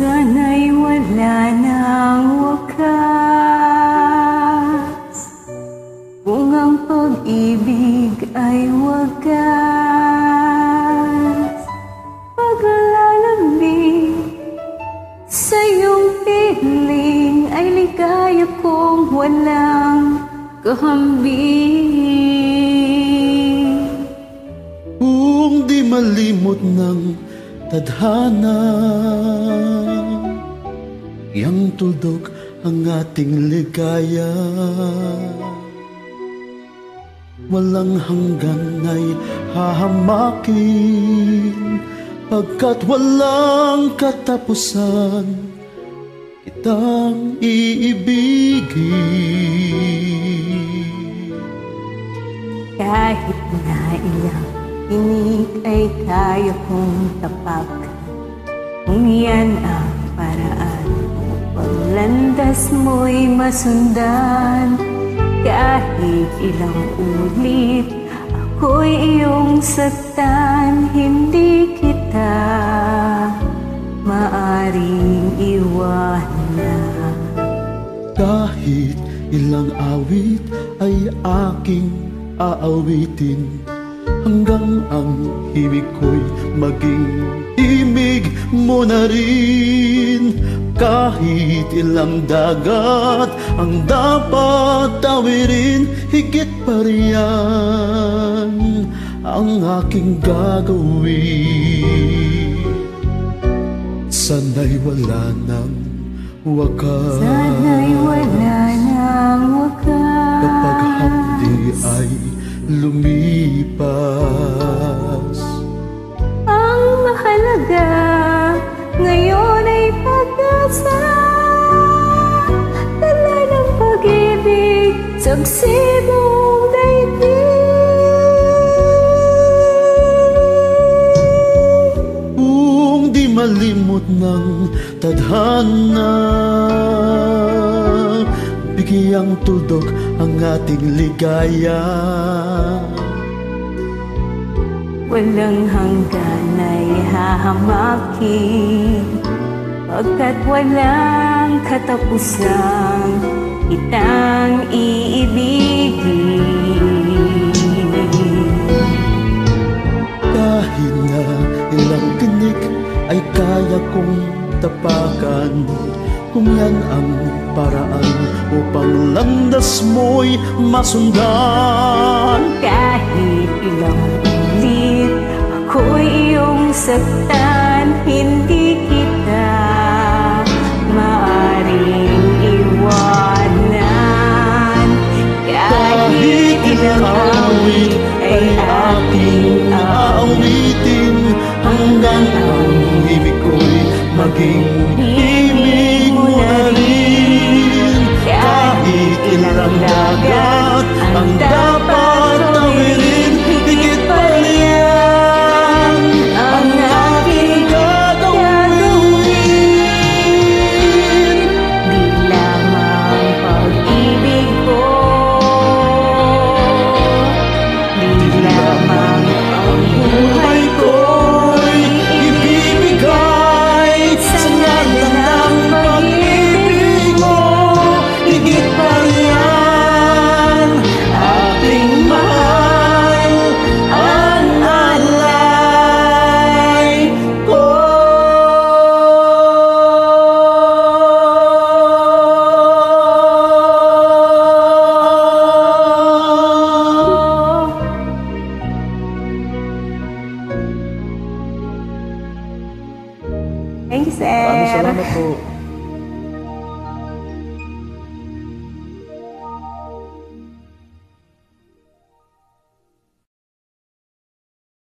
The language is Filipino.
Sana'y wala ng wakas, kung ang pag-ibig ay wagas. Paglalambing sa iyong piling ay ligaya kong walang kahambing. Kung di malimot ng tadhana, yang tuldok ang ating ligaya. Walang hanggan ay hahamakin, pagkat walang katapusan kitang iibigin. Kahit na ilang tinig ay kaya kong tapakan, kung yan ang paraan upang landas mo'y masundan. Kahit ilang ulit ako'y iyong saktan, hindi kita maaring iwanan. Kahit ilang awit ay aking aawitin, hanggang ang himig ko'y maging himig mo na rin. Kahit ilang dagat ang dapat tawirin, higit pa riyan ang aking gagawin. Sana'y wala ng wakas, sana'y wala ng wakas, kapag hapdi ay lumipas. Ang mahalaga ngayon ay pag-asa, dala ng pag-ibig sa sibong daigdig. Kung di malimot ng tadhana, bigyang tuldok ang ating ligaya. Walang hanggan ay hahamakin, pagkat walang katapusan kitang iibigin. Kahit na ilang tinik ay kaya kong tapakan, kung yan ang paraan upang landas mo'y masundan. Kahit ilang ulit ako'y iyong saktan, hindi kita maaring iwanan. Kahit ilang awit ay aking aawitin, hanggang ang ibig ko'y maging himig mo na rin. Kahit ilang dagat ang dapat tawirin, higit pa riyan ang aking gagawin. Di lamang pag-ibig ko, di lamang ang buhay ko'y ibibigay sa ngalan ng pag-ibig mo. Higit pa riyan ating mahal, ang alay ko. Thank you, sir. Maraming salamat po.